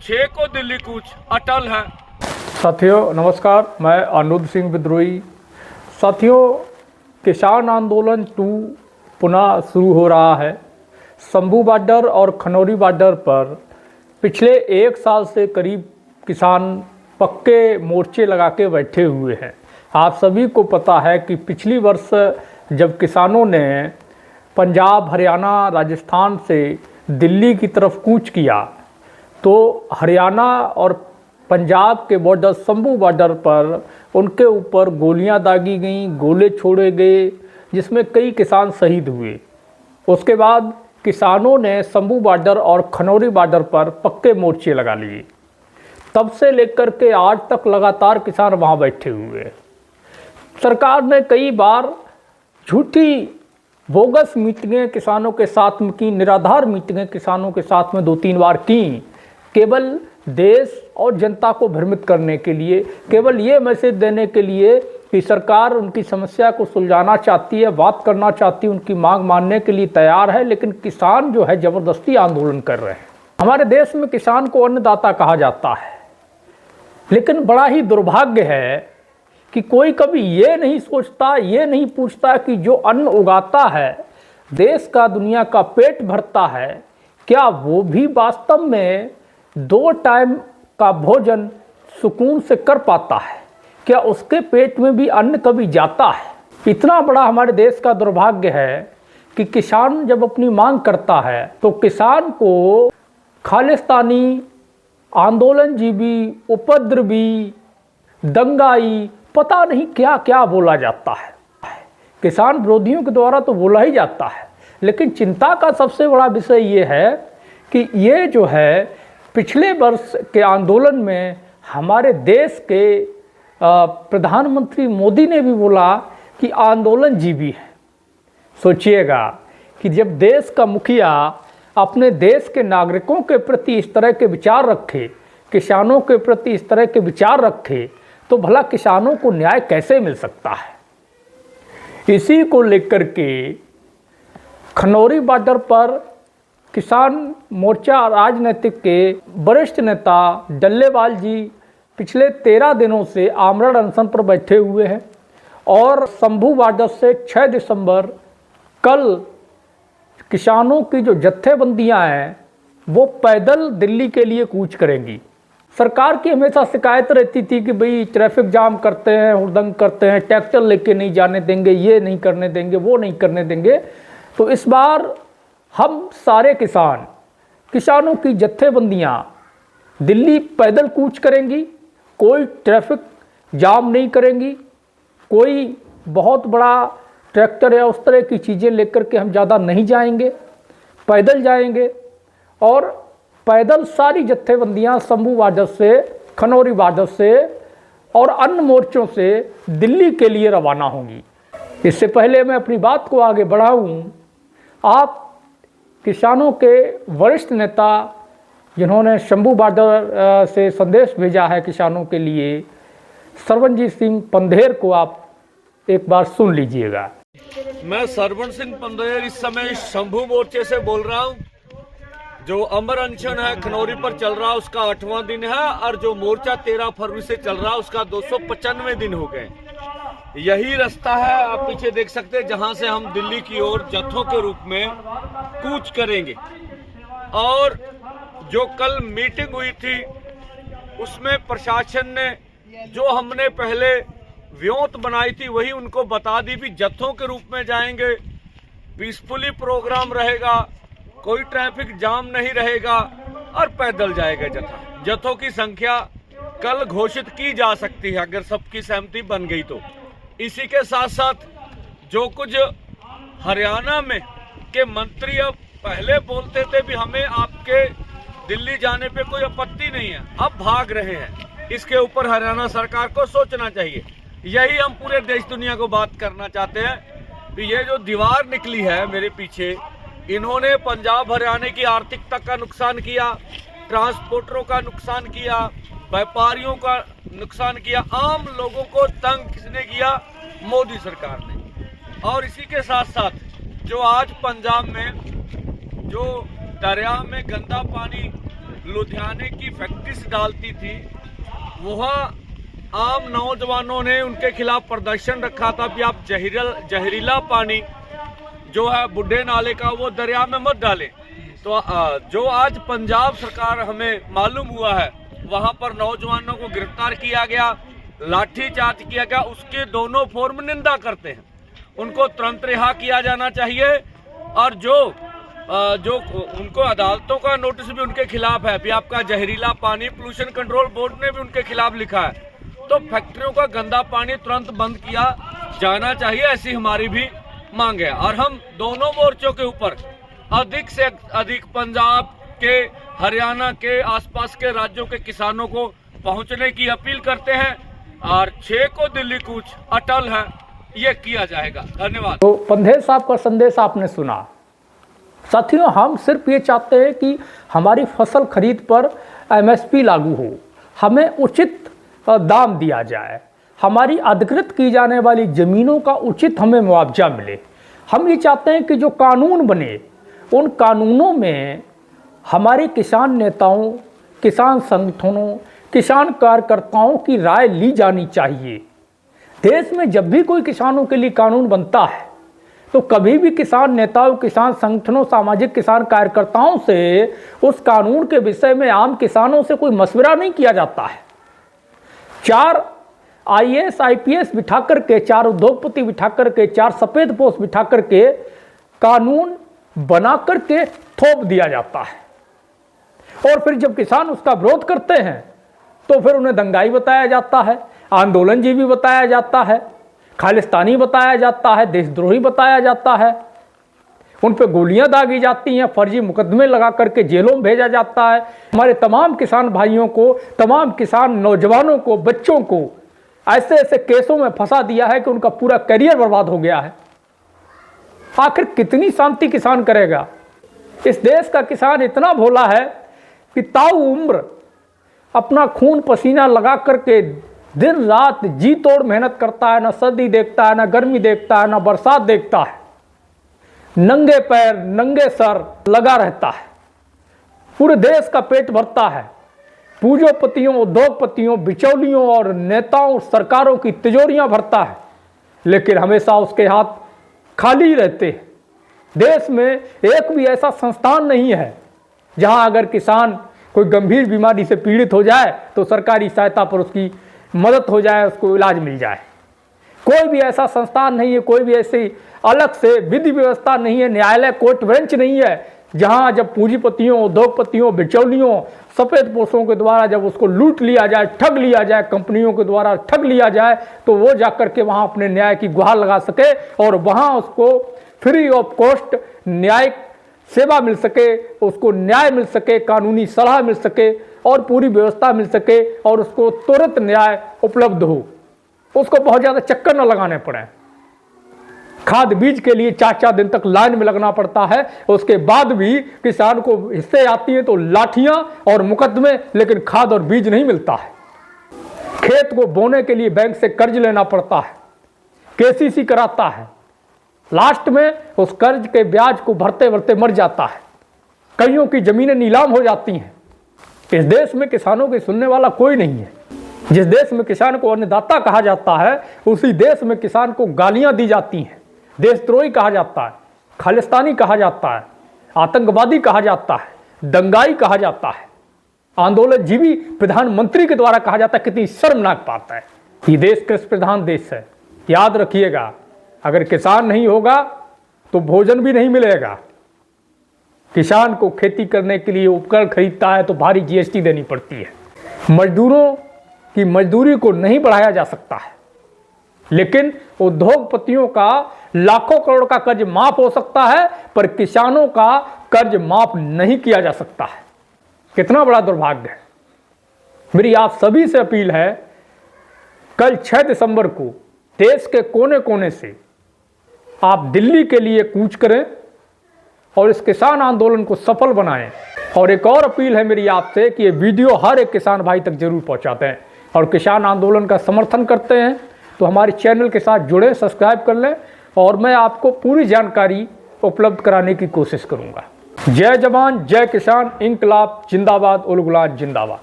6 को दिल्ली कूच अटल है। साथियों नमस्कार, मैं अनुद सिंह विद्रोही। साथियों, किसान आंदोलन 2 पुनः शुरू हो रहा है। शंभू बॉर्डर और खनौरी बॉर्डर पर पिछले 1 साल से करीब किसान पक्के मोर्चे लगा के बैठे हुए हैं। आप सभी को पता है कि पिछली वर्ष जब किसानों ने पंजाब, हरियाणा, राजस्थान से दिल्ली की तरफ कूच किया तो हरियाणा और पंजाब के बॉर्डर, शंभू बॉर्डर पर उनके ऊपर गोलियां दागी गईं, गोले छोड़े गए, जिसमें कई किसान शहीद हुए। उसके बाद किसानों ने शंभू बॉर्डर और खनौरी बॉर्डर पर पक्के मोर्चे लगा लिए। तब से लेकर के आज तक लगातार किसान वहां बैठे हुए हैं। सरकार ने कई बार झूठी बोगस मीटिंगें किसानों के साथ में की, निराधार मीटिंगें किसानों के साथ में 2-3 बार की, केवल देश और जनता को भ्रमित करने के लिए, केवल ये मैसेज देने के लिए कि सरकार उनकी समस्या को सुलझाना चाहती है, बात करना चाहती है, उनकी मांग मानने के लिए तैयार है। लेकिन किसान जो है ज़बरदस्ती आंदोलन कर रहे हैं। हमारे देश में किसान को अन्नदाता कहा जाता है, लेकिन बड़ा ही दुर्भाग्य है कि कोई कभी ये नहीं सोचता, ये नहीं पूछता कि जो अन्न उगाता है, देश का, दुनिया का पेट भरता है, क्या वो भी वास्तव में 2 टाइम का भोजन सुकून से कर पाता है? क्या उसके पेट में भी अन्न कभी जाता है? इतना बड़ा हमारे देश का दुर्भाग्य है कि किसान जब अपनी मांग करता है तो किसान को खालिस्तानी, आंदोलनजीवी, उपद्रवी, दंगाई, पता नहीं क्या क्या बोला जाता है। किसान विरोधियों के द्वारा तो बोला ही जाता है। लेकिन चिंता का सबसे बड़ा विषय ये है कि ये जो है पिछले वर्ष के आंदोलन में हमारे देश के प्रधानमंत्री मोदी ने भी बोला कि आंदोलन जीवी है। सोचिएगा कि जब देश का मुखिया अपने देश के नागरिकों के प्रति इस तरह के विचार रखे, किसानों के प्रति इस तरह के विचार रखे, तो भला किसानों को न्याय कैसे मिल सकता है? इसी को लेकर के खनौरी बॉर्डर पर किसान मोर्चा राजनीतिक के वरिष्ठ नेता डल्लेवाल जी पिछले 13 दिनों से आमरण अनशन पर बैठे हुए हैं और शंभू बॉर्डर से 6 दिसंबर कल किसानों की जो जत्थेबंदियां हैं वो पैदल दिल्ली के लिए कूच करेंगी। सरकार की हमेशा शिकायत रहती थी कि भाई ट्रैफिक जाम करते हैं, हुड़दंग करते हैं, ट्रैक्टर लेके नहीं जाने देंगे, ये नहीं करने देंगे, वो नहीं करने देंगे। तो इस बार हम सारे किसानों की जत्थेबंदियां दिल्ली पैदल कूच करेंगी। कोई ट्रैफिक जाम नहीं करेंगी, कोई बहुत बड़ा ट्रैक्टर या उस तरह की चीज़ें लेकर के हम ज़्यादा नहीं जाएंगे, पैदल जाएंगे और पैदल सारी जत्थेबंदियां शंभू बॉर्डर से, खनौरी बॉर्डर से और अन्य मोर्चों से दिल्ली के लिए रवाना होंगी। इससे पहले मैं अपनी बात को आगे बढ़ाऊं, आप किसानों के वरिष्ठ नेता जिन्होंने शंभू बॉर्डर से संदेश भेजा है किसानों के लिए, सरवनजीत सिंह पंधेर को आप एक बार सुन लीजिएगा। मैं सरवण सिंह पंधेर इस समय शंभू मोर्चे से बोल रहा हूँ। जो अमर अनशन है खनौरी पर चल रहा है उसका 8वां दिन है और जो मोर्चा 13 फरवरी से चल रहा है उसका 295 दिन हो गए। यही रास्ता है, आप पीछे देख सकते हैं, जहां से हम दिल्ली की ओर जत्थों के रूप में कूच करेंगे। और जो कल मीटिंग हुई थी उसमें प्रशासन ने जो हमने पहले व्योत बनाई थी वही उनको बता दी भी जत्थों के रूप में जाएंगे, पीसफुली प्रोग्राम रहेगा, कोई ट्रैफिक जाम नहीं रहेगा और पैदल जाएगा जत्था। जत्थों की संख्या कल घोषित की जा सकती है अगर सबकी सहमति बन गई तो। इसी के साथ साथ जो कुछ हरियाणा में के मंत्री अब पहले बोलते थे भी हमें आपके दिल्ली जाने पे कोई आपत्ति नहीं है, अब भाग रहे हैं, इसके ऊपर हरियाणा सरकार को सोचना चाहिए। यही हम पूरे देश दुनिया को बात करना चाहते हैं कि ये जो दीवार निकली है मेरे पीछे, इन्होंने पंजाब हरियाणा की आर्थिकता का नुकसान किया, ट्रांसपोर्टरों का नुकसान किया, व्यापारियों का नुकसान किया, आम लोगों को तंग किसने किया? मोदी सरकार ने। और इसी के साथ साथ जो आज पंजाब में जो दरिया में गंदा पानी लुधियाने की फैक्ट्री डालती थी, वहाँ आम नौजवानों ने उनके खिलाफ प्रदर्शन रखा था कि आप जहरीला पानी जो है बुड्ढे नाले का वो दरिया में मत डालें। तो जो आज पंजाब सरकार हमें मालूम हुआ है, वहां पर नौजवानों को गिरफ्तार किया गया, लाठीचार्ज किया गया, उसके दोनों फॉर्म निंदा करते हैं। उनको तुरंत रिहा किया जाना चाहिए और जो उनको अदालतों का नोटिस भी उनके खिलाफ है, भी आपका जहरीला पानी पोल्यूशन कंट्रोल बोर्ड ने भी उनके खिलाफ लिखा है। तो फैक्ट्रियों का गंदा पानी तुरंत बंद किया जाना चाहिए, ऐसी हमारी भी मांग है। और हम दोनों मोर्चों के ऊपर अधिक से अधिक पंजाब के, हरियाणा के, आसपास के राज्यों के किसानों को पहुंचने की अपील करते हैं और 6 को दिल्ली कूच अटल है, ये किया जाएगा। धन्यवाद। तो पंधेर साहब का संदेश आपने सुना। साथियों, हम सिर्फ ये चाहते हैं कि हमारी फसल खरीद पर MSP लागू हो, हमें उचित दाम दिया जाए, हमारी अधिकृत की जाने वाली ज़मीनों का उचित हमें मुआवजा मिले। हम ये चाहते हैं कि जो कानून बने, उन कानूनों में हमारे किसान नेताओं, किसान संगठनों, किसान कार्यकर्ताओं की राय ली जानी चाहिए। देश में जब भी कोई किसानों के लिए कानून बनता है तो कभी भी किसान नेताओं, किसान संगठनों, सामाजिक किसान कार्यकर्ताओं से उस कानून के विषय में आम किसानों से कोई मशवरा नहीं किया जाता है। 4 IAS IPS बिठा करके, 4 उद्योगपति बिठा करके, 4 सफेद पोश बिठा करके कानून बना करके थोप दिया जाता है और फिर जब किसान उसका विरोध करते हैं तो फिर उन्हें दंगाई बताया जाता है, आंदोलनजीवी बताया जाता है, खालिस्तानी बताया जाता है, देशद्रोही बताया जाता है, उन पर गोलियां दागी जाती हैं, फर्जी मुकदमे लगा करके जेलों में भेजा जाता है। हमारे तमाम किसान भाइयों को, तमाम किसान नौजवानों को, बच्चों को ऐसे ऐसे केसों में फंसा दिया है कि उनका पूरा करियर बर्बाद हो गया है। आखिर कितनी शांति किसान करेगा? इस देश का किसान इतना भोला है कि ताऊ उम्र अपना खून पसीना लगा करके दिन रात जी तोड़ मेहनत करता है, ना सर्दी देखता है, ना गर्मी देखता है, ना बरसात देखता है, नंगे पैर नंगे सर लगा रहता है, पूरे देश का पेट भरता है, पूंजीपतियों, उद्योगपतियों, बिचौलियों और नेताओं, सरकारों की तिजोरियां भरता है, लेकिन हमेशा उसके हाथ खाली रहते हैं। देश में एक भी ऐसा संस्थान नहीं है जहां अगर किसान कोई गंभीर बीमारी से पीड़ित हो जाए तो सरकारी सहायता पर उसकी मदद हो जाए, उसको इलाज मिल जाए। कोई भी ऐसा संस्थान नहीं है, कोई भी ऐसी अलग से विधि व्यवस्था नहीं है, न्यायालय, कोर्ट बेंच नहीं है जहां जब पूंजीपतियों, उद्योगपतियों, बिचौलियों, सफेद पोशों के द्वारा जब उसको लूट लिया जाए, ठग लिया जाए, कंपनियों के द्वारा ठग लिया जाए, तो वो जाकर के वहां अपने न्याय की गुहार लगा सके और वहां उसको फ्री ऑफ कॉस्ट न्यायिक सेवा मिल सके, उसको न्याय मिल सके, कानूनी सलाह मिल सके और पूरी व्यवस्था मिल सके और उसको तुरंत न्याय उपलब्ध हो, उसको बहुत ज़्यादा चक्कर न लगाने पड़े। खाद बीज के लिए 4-4 दिन तक लाइन में लगना पड़ता है, उसके बाद भी किसान को हिस्से आती हैं तो लाठियां और मुकदमे, लेकिन खाद और बीज नहीं मिलता है। खेत को बोने के लिए बैंक से कर्ज लेना पड़ता है, KCC कराता है, लास्ट में उस कर्ज के ब्याज को भरते भरते मर जाता है, कईयों की जमीनें नीलाम हो जाती हैं। इस देश में किसानों की सुनने वाला कोई नहीं है। जिस देश में किसान को अन्नदाता कहा जाता है, उसी देश में किसान को गालियां दी जाती हैं, देशद्रोही कहा जाता है, खालिस्तानी कहा जाता है, आतंकवादी कहा जाता है, दंगाई कहा जाता है, आंदोलनजीवी प्रधानमंत्री के द्वारा कहा जाता है। कितनी शर्मनाक बात है। ये देश कृषि प्रधान देश है, याद रखिएगा। अगर किसान नहीं होगा तो भोजन भी नहीं मिलेगा। किसान को खेती करने के लिए उपकरण खरीदता है तो भारी GST देनी पड़ती है। मजदूरों की मजदूरी को नहीं बढ़ाया जा सकता है, लेकिन उद्योगपतियों का लाखों करोड़ का कर्ज माफ हो सकता है, पर किसानों का कर्ज माफ नहीं किया जा सकता है। कितना बड़ा दुर्भाग्य है। मेरी आप सभी से अपील है, कल 6 दिसंबर को देश के कोने कोने से आप दिल्ली के लिए कूच करें और इस किसान आंदोलन को सफल बनाएं। और एक और अपील है मेरी आपसे कि ये वीडियो हर एक किसान भाई तक जरूर पहुंचाते हैं और किसान आंदोलन का समर्थन करते हैं तो हमारे चैनल के साथ जुड़े, सब्सक्राइब कर लें और मैं आपको पूरी जानकारी उपलब्ध कराने की कोशिश करूंगा। जय जवान जय किसान, इंकलाब जिंदाबाद, उल गुलाम जिंदाबाद।